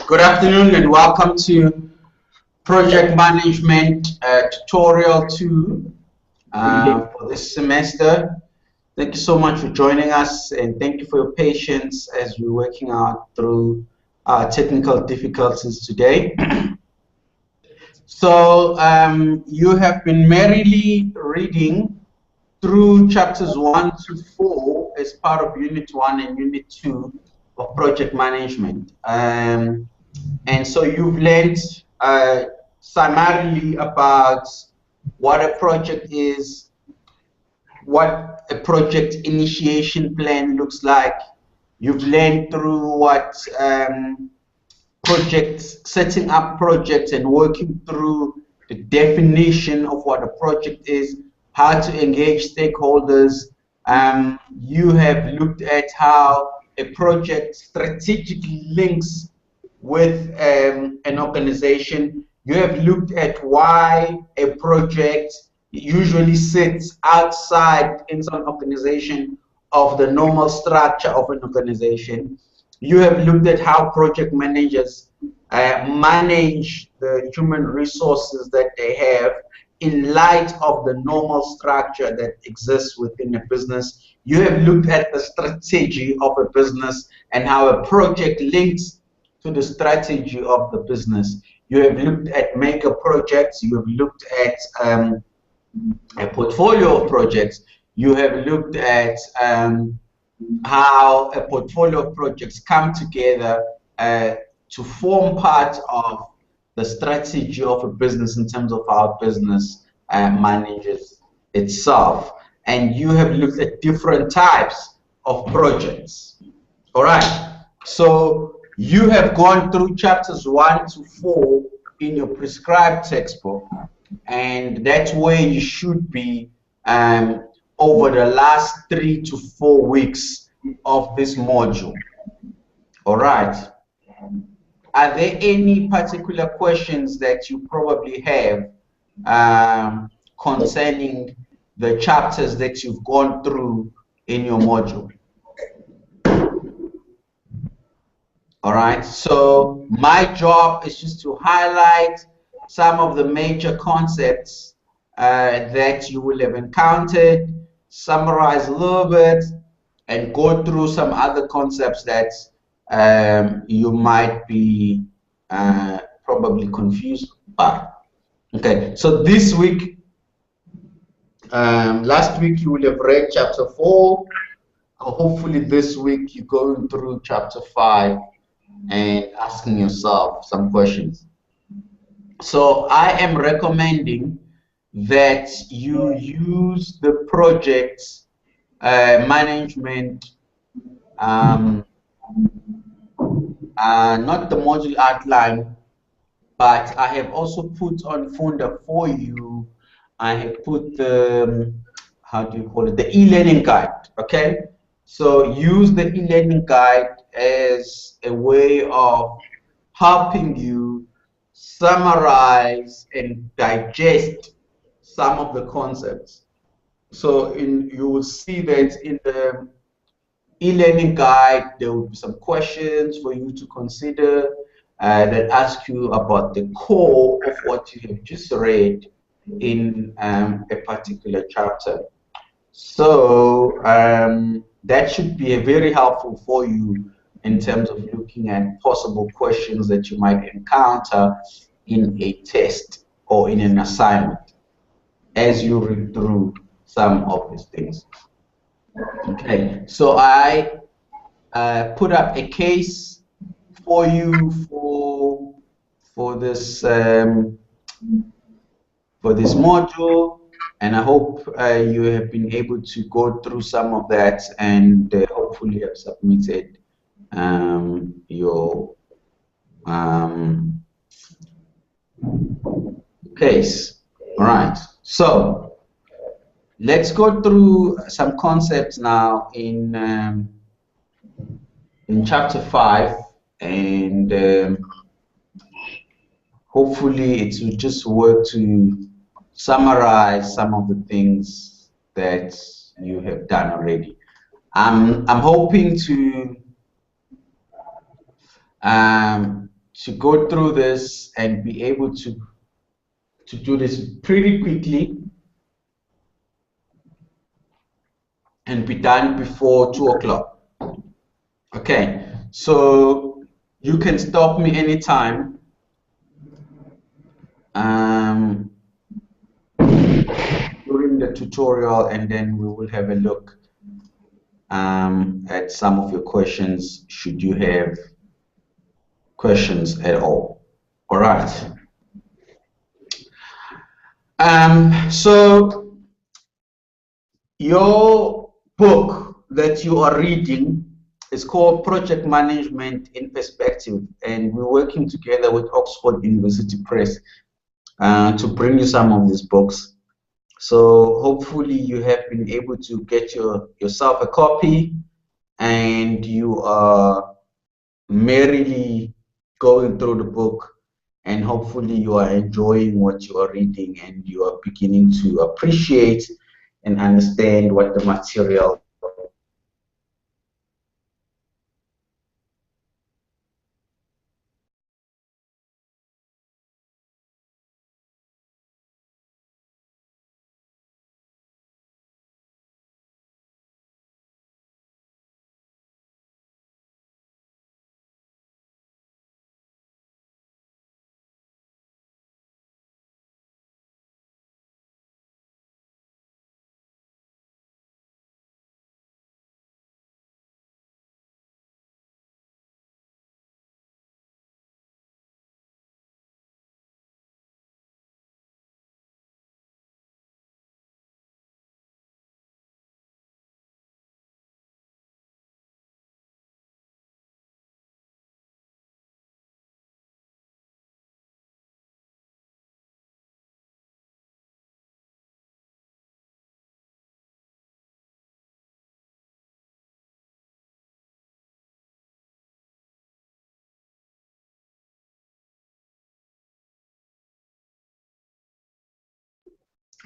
Good afternoon and welcome to Project Management Tutorial 2 for this semester. Thank you so much for joining us and thank you for your patience as we're working out through technical difficulties today. So you have been merrily reading through chapters 1 to 4 as part of Unit 1 and Unit 2 of Project Management. And so you've learned summarily about what a project is, what a project initiation plan looks like. You've learned through what setting up projects and working through the definition of what a project is, how to engage stakeholders. You have looked at how a project strategically links with an organization. You have looked at why a project usually sits outside in some organization of the normal structure of an organization. You have looked at how project managers manage the human resources that they have in light of the normal structure that exists within a business. You have looked at the strategy of a business and how a project links to the strategy of the business. You have looked at mega projects. You have looked at a portfolio of projects. You have looked at how a portfolio of projects come together to form part of the strategy of a business in terms of how business manages itself. And you have looked at different types of projects. All right. So you have gone through chapters 1 to 4 in your prescribed textbook, and that's where you should be over the last 3 to 4 weeks of this module. All right. Are there any particular questions that you probably have concerning the chapters that you've gone through in your module? All right. So my job is just to highlight some of the major concepts that you will have encountered, summarize a little bit, and go through some other concepts that you might be probably confused by. Okay, so this week, last week you will have read chapter 4. Hopefully this week you're going through chapter 5 and asking yourself some questions. So I am recommending that you use the project management, not the module outline, but I have also put on Funda for you. I have put the, how do you call it, the e-learning guide. Okay, so use the e-learning guide as a way of helping you summarize and digest some of the concepts. So you will see that in the e-learning guide, there will be some questions for you to consider that ask you about the core of what you have just read in a particular chapter. So that should be very helpful for you in terms of looking at possible questions that you might encounter in a test or in an assignment as you read through some of these things. Okay, so I put up a case for you for this module, and I hope you have been able to go through some of that and hopefully have submitted your case. All right, so let's go through some concepts now in chapter 5, and hopefully it will just work to summarize some of the things that you have done already. I'm hoping to to go through this and be able to do this pretty quickly and be done before 2 o'clock. Okay, so you can stop me anytime during the tutorial, and then we will have a look at some of your questions, should you have questions at all. All right. So your book that you are reading is called Project Management in Perspective, and we're working together with Oxford University Press to bring you some of these books. So hopefully you have been able to get yourself a copy, and you are merrily going through the book, and hopefully you are enjoying what you are reading, and you are beginning to appreciate and understand what the material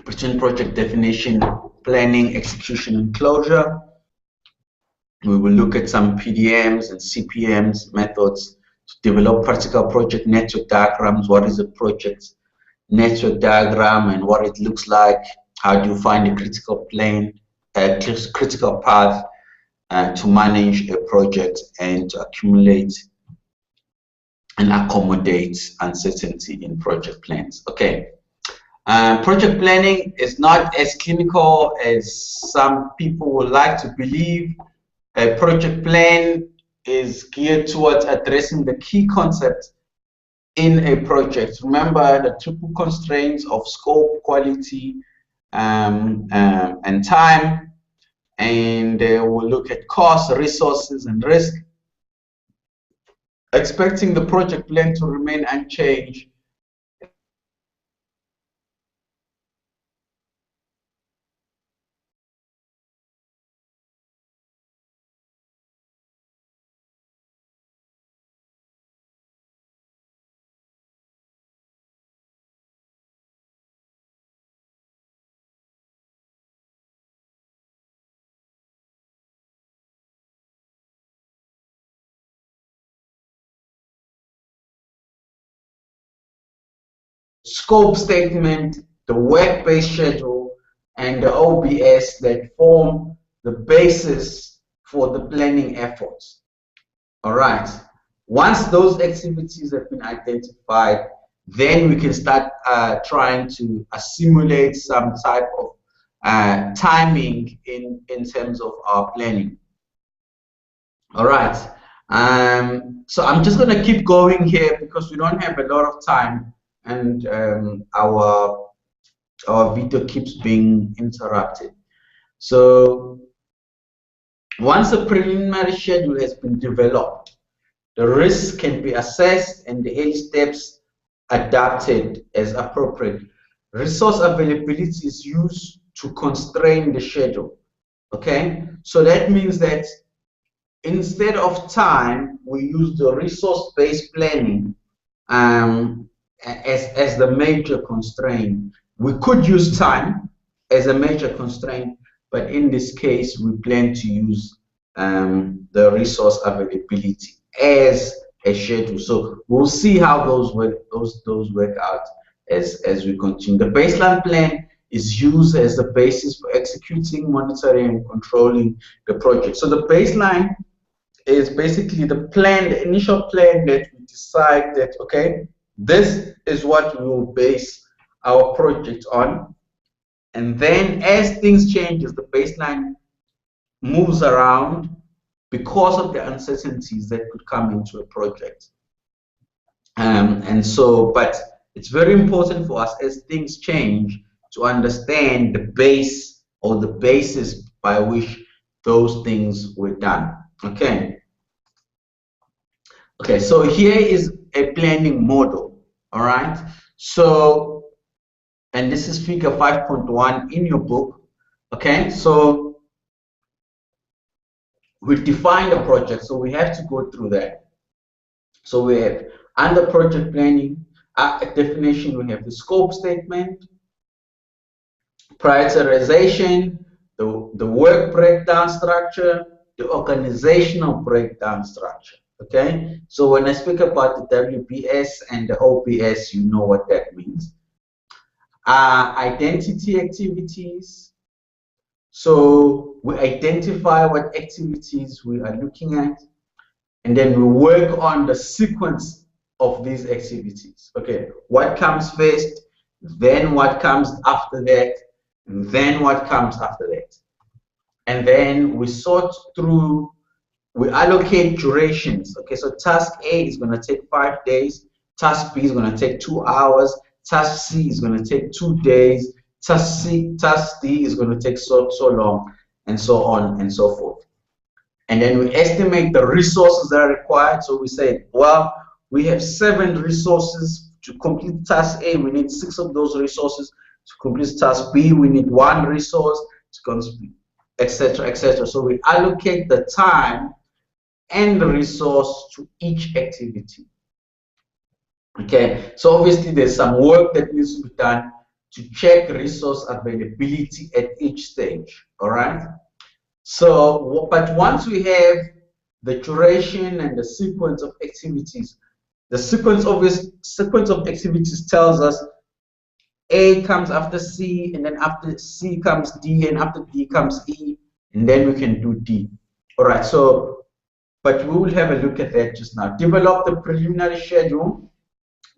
between project definition, planning, execution, and closure. We will look at some PDMs and CPMs methods to develop practical project network diagrams. What is a project network diagram and what it looks like? How do you find a critical plane, a critical path to manage a project and to accumulate and accommodate uncertainty in project plans? Okay. Project planning is not as clinical as some people would like to believe. A project plan is geared towards addressing the key concepts in a project. Remember the triple constraints of scope, quality, and time. And we'll look at cost, resources, and risk. Expecting the project plan to remain unchanged scope statement, the work-based schedule, and the OBS that form the basis for the planning efforts. All right. Once those activities have been identified, then we can start trying to simulate some type of timing in terms of our planning. All right. So I'm just going to keep going here because we don't have a lot of time, and our video keeps being interrupted. So once a preliminary schedule has been developed, the risks can be assessed and the early steps adapted as appropriate. Resource availability is used to constrain the schedule. Okay, so that means that instead of time, we use the resource-based planning as the major constraint. We could use time as a major constraint, but in this case, we plan to use the resource availability as a schedule. So we'll see how those work out as we continue. The baseline plan is used as the basis for executing, monitoring, and controlling the project. So the baseline is basically the plan, the initial plan that we decide that, okay, this is what we will base our project on. And then as things changes, the baseline moves around because of the uncertainties that could come into a project. And so, but it's very important for us as things change to understand the base or the basis by which those things were done. Okay. Okay, so here is a planning model. All right. So, and this is figure 5.1 in your book. Okay, so we define the project, so we have to go through that. So we have under project planning definition, we have the scope statement, prioritization, the work breakdown structure, the organizational breakdown structure. Okay, so when I speak about the WBS and the OBS, you know what that means. Identity activities. So we identify what activities we are looking at, and then we work on the sequence of these activities. Okay, what comes first, then what comes after that, and then what comes after that. And then we sort through, we allocate durations. Okay, so task A is going to take 5 days, task B is going to take 2 hours, task C is going to take 2 days, task D is going to take so long, and so on and so forth. And then we estimate the resources that are required. So we say, well, we have 7 resources to complete task A. We need 6 of those resources to complete task B. We need 1 resource to complete, etc., etc. So we allocate the time and the resource to each activity. Okay, so obviously there's some work that needs to be done to check resource availability at each stage. All right. So, but once we have the duration and the sequence of activities, the sequence of activities tells us A comes after C, and then after C comes D, and after D comes E, and then we can do D. All right. So, but we will have a look at that just now. Develop the preliminary schedule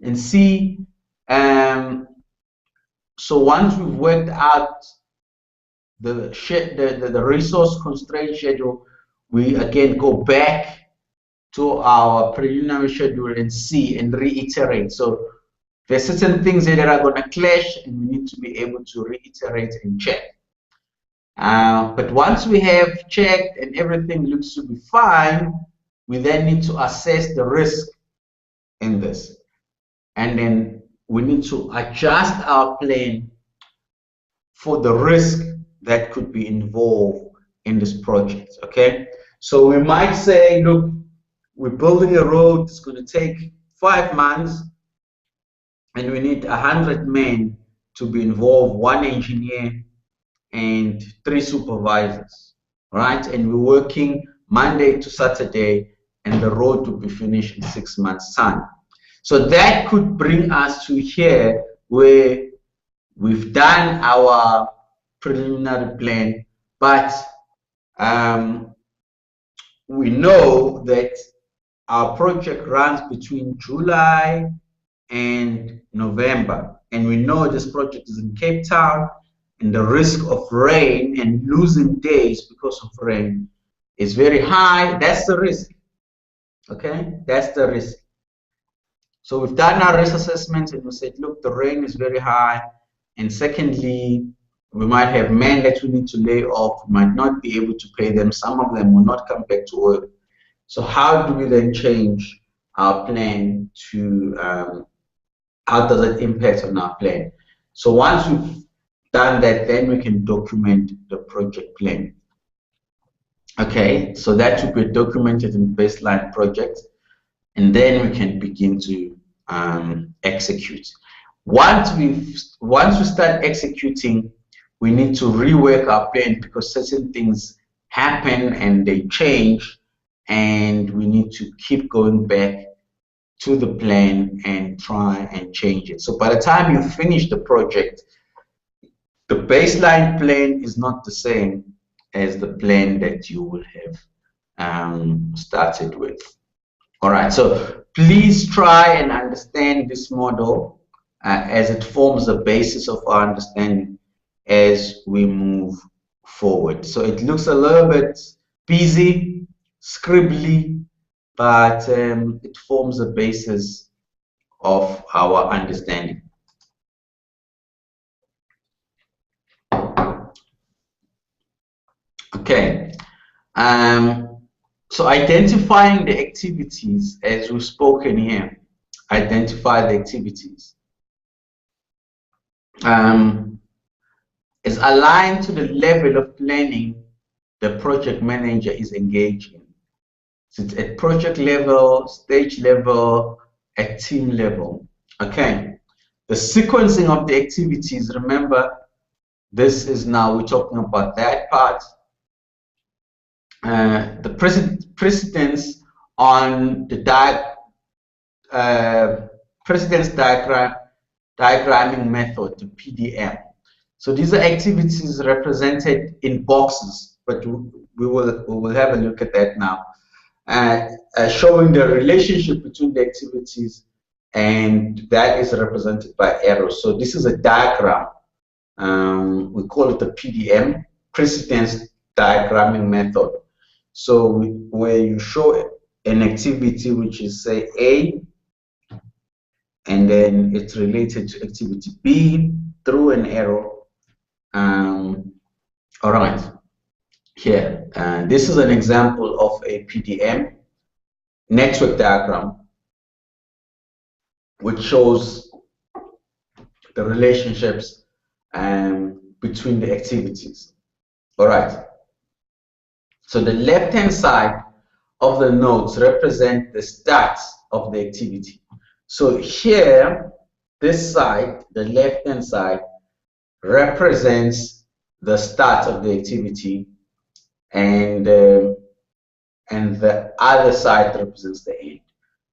and see. So once we've worked out the resource constraint schedule, we again go back to our preliminary schedule and see and reiterate. So there's certain things that are going to clash, and we need to be able to reiterate and check. But once we have checked and everything looks to be fine, we then need to assess the risk in this, and then we need to adjust our plan for the risk that could be involved in this project. Okay, so we might say, look, we're building a road, it's going to take 5 months, and we need 100 men to be involved, 1 engineer and 3 supervisors, right? And we're working Monday to Saturday, and the road will be finished in 6 months' time. So that could bring us to here where we've done our preliminary plan, but we know that our project runs between July and November, and we know this project is in Cape Town, and the risk of rain and losing days because of rain is very high. That's the risk. Okay, that's the risk. So we've done our risk assessments, and we said, look, the rain is very high, and secondly, we might have men that we need to lay off, we might not be able to pay them, some of them will not come back to work. So how do we then change our plan to, how does it impact on our plan? So once we've done that, then we can document the project plan. Okay, so that should be documented in baseline project, and then we can begin to execute. Once we start executing, we need to rework our plan because certain things happen and they change, and we need to keep going back to the plan and try and change it. So by the time you finish the project, the baseline plan is not the same as the plan that you will have started with. All right, so please try and understand this model as it forms the basis of our understanding as we move forward. So it looks a little bit busy, scribbly, but it forms the basis of our understanding. Okay. So identifying the activities, as we've spoken here, identify the activities, is aligned to the level of planning the project manager is engaged in. So it's at project level, stage level, at team level. Okay. The sequencing of the activities, remember, this is now we're talking about that part. The precedence on the precedence diagramming method, the PDM. So these are activities represented in boxes, but we will have a look at that now, showing the relationship between the activities, and that is represented by arrows. So this is a diagram. We call it the PDM, precedence diagramming method. So where you show an activity which is, say, A, and then it's related to activity B through an arrow. All right, here, this is an example of a PDM network diagram which shows the relationships between the activities. All right. So the left-hand side of the nodes represent the start of the activity. So here, this side, the left-hand side, represents the start of the activity, and the other side represents the end.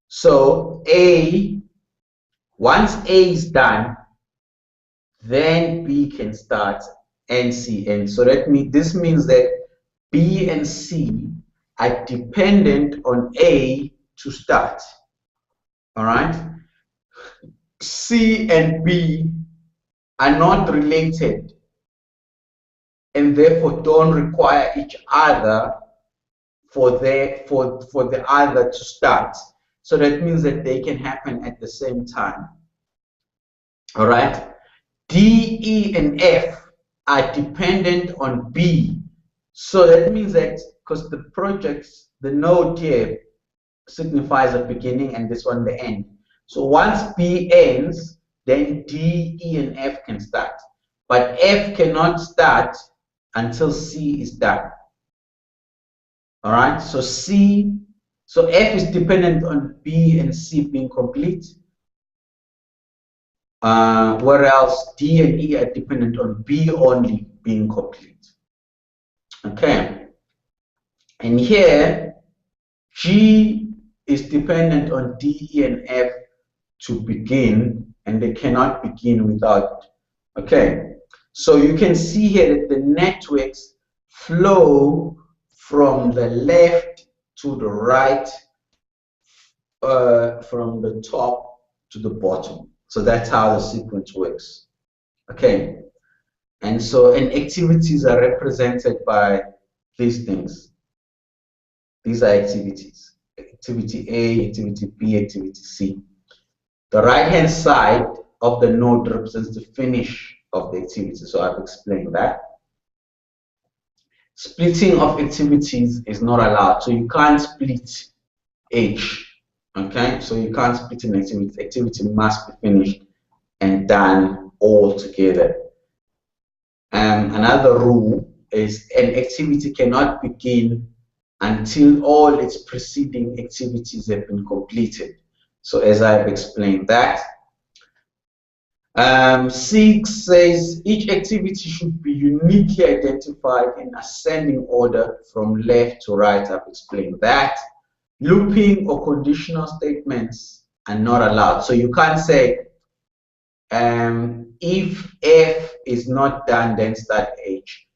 So once A is done, then B can start and C end. So this means that B and C are dependent on A to start. All right. C and B are not related and therefore don't require each other for the other to start. So that means that they can happen at the same time. All right. D, E, and F are dependent on B. So that means that because the projects, the node here signifies a beginning and this one the end. So once B ends, then D, E, and F can start. But F cannot start until C is done. All right, so F is dependent on B and C being complete. Whereas D and E are dependent on B only being complete. Okay. And here, G is dependent on D, E, and F to begin, and they cannot begin without. Okay. So you can see here that the networks flow from the left to the right, from the top to the bottom. So that's how the sequence works. Okay. And activities are represented by these things. These are activities. Activity A, activity B, activity C. The right-hand side of the node represents the finish of the activity. So I've explained that. Splitting of activities is not allowed. So you can't split H. Okay, so you can't split an activity. Activity must be finished and done all together. Another rule is an activity cannot begin until all its preceding activities have been completed. So as I've explained that. 6 says each activity should be uniquely identified in ascending order from left to right. I've explained that. Looping or conditional statements are not allowed. So you can't say if F is not done, then start H.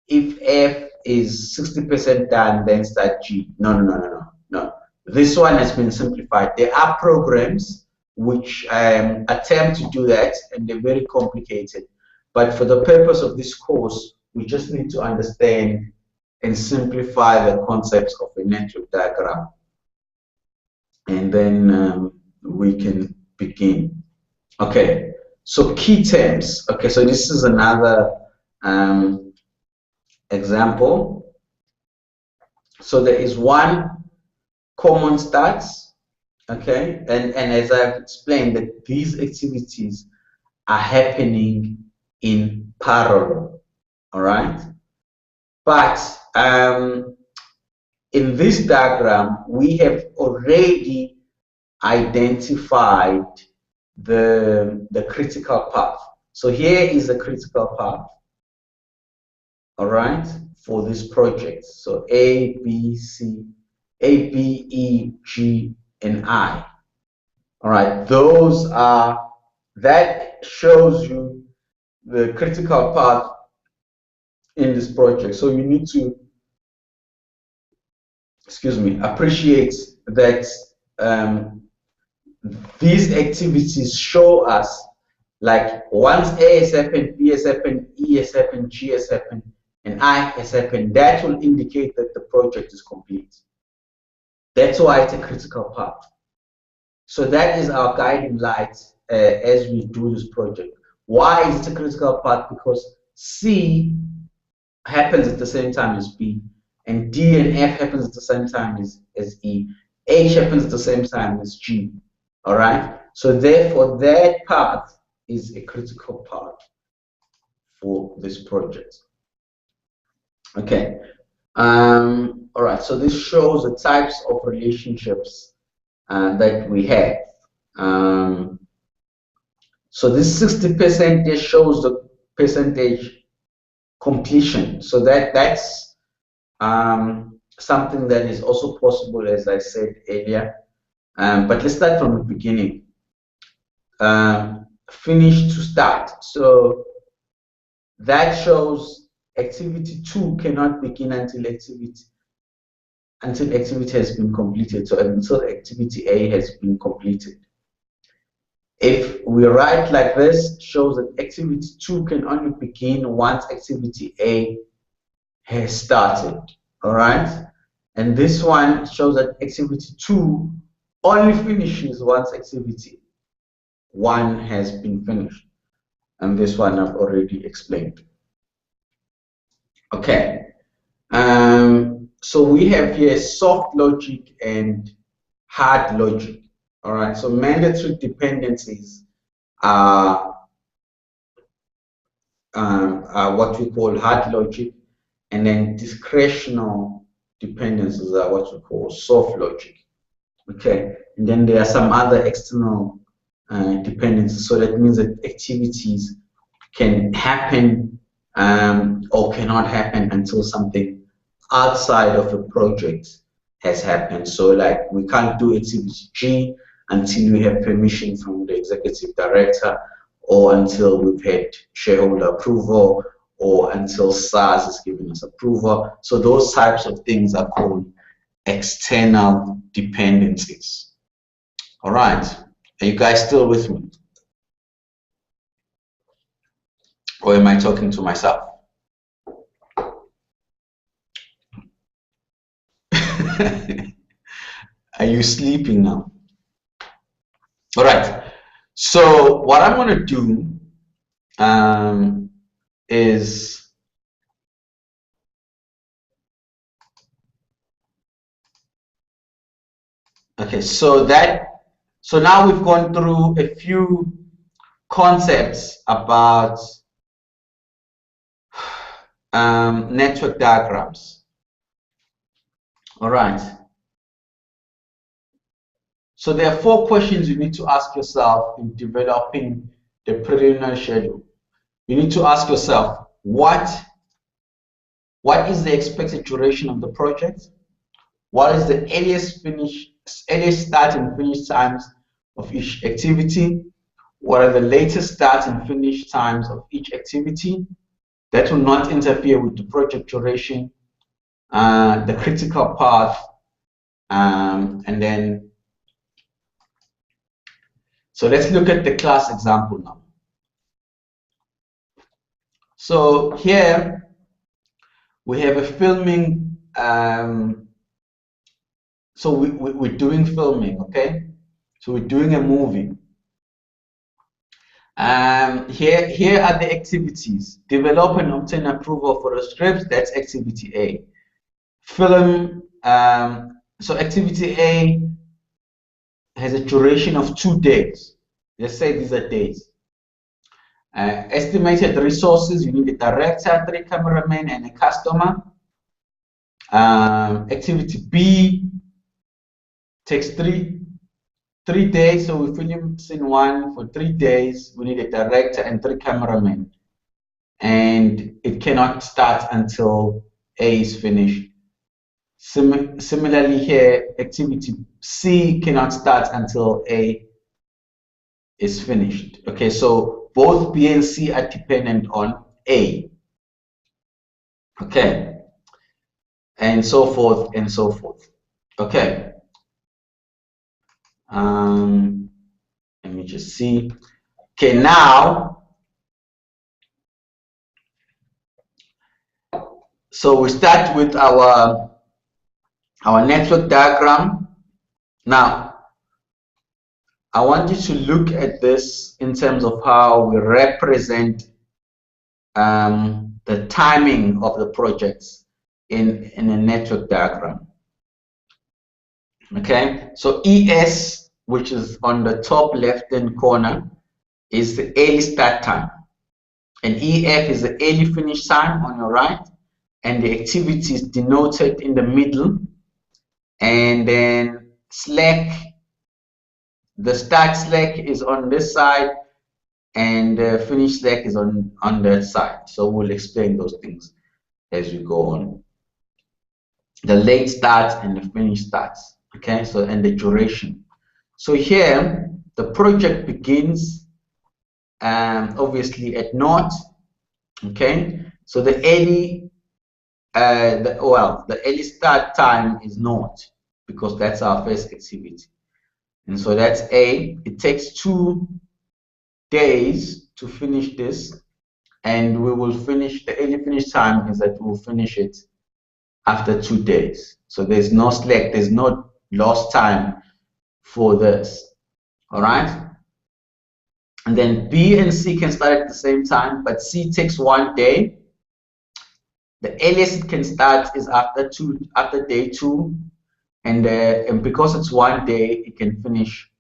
If F is 60% done, then start G. No. This one has been simplified. There are programs which attempt to do that, and they're very complicated. But for the purpose of this course, we just need to understand and simplify the concepts of a network diagram. And then we can begin. Okay, so key terms. Okay, so this is another example. So there is one common starts, okay, and as I've explained, that these activities are happening in parallel, all right? But in this diagram, we have already identified the critical path. So here is the critical path, all right, for this project. So A, B, E, G, and I. All right, those are, that shows you the critical path in this project. So you need to, excuse me, appreciate that these activities show us, like, once A has happened, B has happened, E has happened, G has happened, and I has happened, that will indicate that the project is complete. That's why it's a critical path. So that is our guiding light as we do this project. Why is it a critical path? Because C happens at the same time as B, and D and F happens at the same time as E. H happens at the same time as G. All right. So therefore, that path is a critical path for this project. Okay. All right. So this shows the types of relationships that we have. So this 60% just shows the percentage completion. So that's something that is also possible, as I said earlier. But let's start from the beginning. Finish to start. So that shows activity 2 cannot begin until activity has been completed. So until activity A has been completed. If we write like this, shows that activity 2 can only begin once activity A has started. All right. And this one shows that activity 2 only finishes once activity 1 has been finished. And this one I've already explained. Okay. So we have here soft logic and hard logic. All right. So mandatory dependencies are what we call hard logic, and then discretional dependencies are what we call soft logic. Okay. And then there are some other external dependencies. So that means that activities can happen or cannot happen until something outside of a project has happened. So like, we can't do activity G until we have permission from the executive director, or until we've had shareholder approval, or until SARS has given us approval. So those types of things are called external dependencies. All right, are you guys still with me? Or am I talking to myself? Are you sleeping now? All right. So what I'm going to do is okay. So now we've gone through a few concepts about network diagrams. All right. So there are 4 questions you need to ask yourself in developing the preliminary schedule. You need to ask yourself, what is the expected duration of the project? What is the earliest start and finish times of each activity. What are the latest start and finish times of each activity? That will not interfere with the project duration, the critical path, and then, so let's look at the class example now. So here we have a filming, so we're doing filming, okay? So we're doing a movie. Here are the activities. Develop and obtain approval for a script, that's activity A. Film, so activity A has a duration of 2 days. Let's say these are days. Estimated resources, you need a director, 3 cameramen, and a customer. Activity B takes three days, so we film scene 1 for 3 days. We need a director and 3 cameramen, and it cannot start until A is finished. Similarly here, activity C cannot start until A is finished. Okay, so both B and C are dependent on A. Okay, and so forth and so forth. Okay. Let me just see. Okay, now, so we start with our network diagram. Now, I want you to look at this in terms of how we represent the timing of the projects in a network diagram. Okay, so ES, which is on the top left-hand corner, is the early start time, and EF is the early finish time on your right, and the activity is denoted in the middle, and then slack, the start slack is on this side, and the finish slack is on that side. So we'll explain those things as we go on. The late starts and the finish starts. Okay, so, and the duration. So here the project begins obviously at naught. Okay, so the early the early start time is naught because that's our first activity, and so that's A. It takes 2 days to finish this, and we will finish, the early finish time is that we'll finish it after 2 days. So there's no slack, there's no lost time for this. All right, and then B and C can start at the same time, but C takes 1 day. The earliest it can start is after day 2, and because it's 1 day, it can finish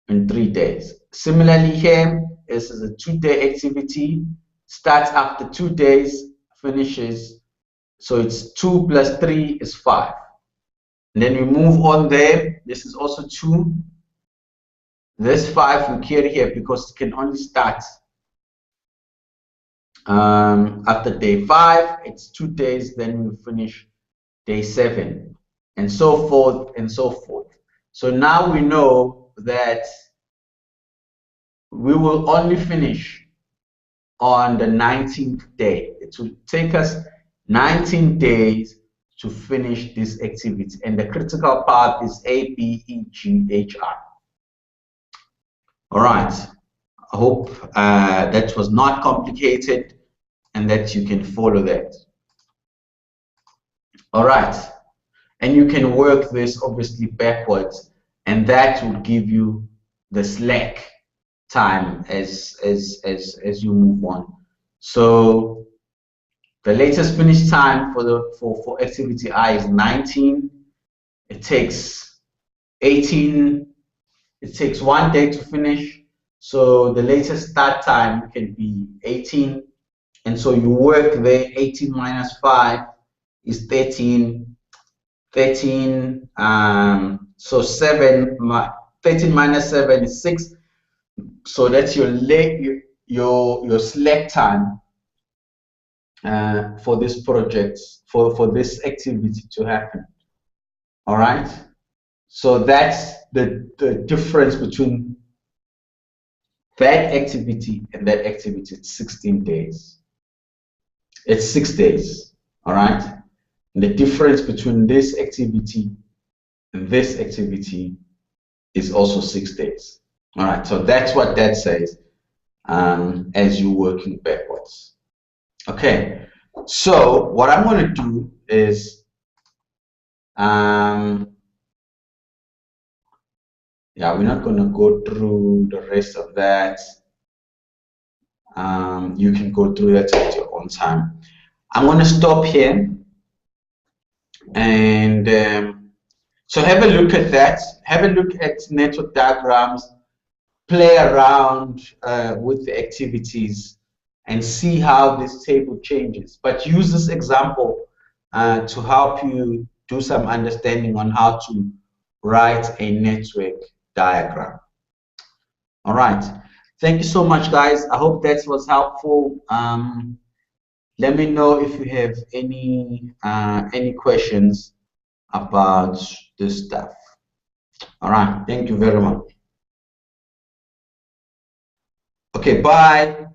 in 3 days. Similarly here, this is a 2-day activity, starts after 2 days, finishes, so it's 2 plus 3 is 5. And then we move on there. This is also 2. This 5 we carry here because it can only start after day 5. It's 2 days, then we finish day 7, and so forth and so forth. So now we know that we will only finish on the 19th day. It will take us 19 days to finish this activity, and the critical path is A, B, E, G, H, I. All right, I hope that was not complicated and that you can follow that. All right, and you can work this obviously backwards, and that will give you the slack time as you move on. So the latest finish time for activity I is 19. It takes 18. It takes 1 day to finish. So the latest start time can be 18. And so you work there. 18 minus 5 is 13. 13. So 13 minus 7 is 6. So that's your slack time for this project, for this activity to happen. All right, so that's the difference between that activity and that activity, it's 16 days. It's 6 days, all right? And the difference between this activity and this activity is also 6 days. All right, so that's what that says as you're working backwards. Okay, so what I'm going to do is, yeah, we're not going to go through the rest of that. You can go through that at your own time. I'm going to stop here, and so have a look at that. Have a look at network diagrams, play around with the activities, and see how this table changes. But use this example to help you do some understanding on how to write a network diagram. All right. Thank you so much, guys. I hope that was helpful. Let me know if you have any questions about this stuff. All right. Thank you very much. Okay, bye.